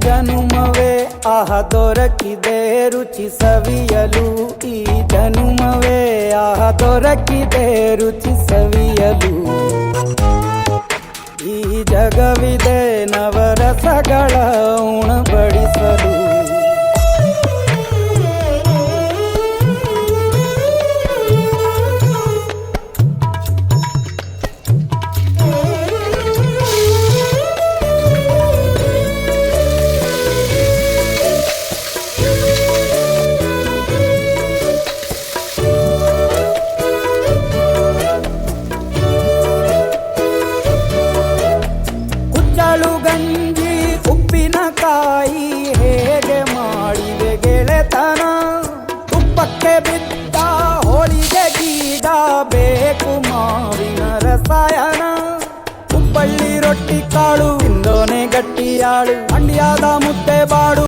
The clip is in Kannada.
ಜನುಮವೇ ಆಹ ದೊರಕಿದೆ ರುಚಿ ಸವಿಯಲು, ಈ ಜನುಮವೇ ಆಹ ದೊರಕಿದೆ ರುಚಿ ಸವಿಯಲು. ಈ ಜಗವಿದೆ ನವರಸಗಳ ಉಣಬಡಿಸಲು. ಗಂಜಿ ಉಪ್ಪಿನಕಾಯಿ ಹೇಗೆ ಮಾಡಿದೆ ಗೆಳೆತನ, ತುಪ್ಪಕ್ಕೆ ಬಿದ್ದ ಹೋಳಿಗೆ ಗೀಡ ಬೇಕು ಮಾವಿನ ರಸಾಯನ. ಹುಬ್ಬಳ್ಳಿ ರೊಟ್ಟಿ ಕಾಳು ತಿಂದೋನೆ ಗಟ್ಟಿಯಾಳು, ಮಂಡ್ಯದ ಮುದ್ದೆ ಬಾಡು.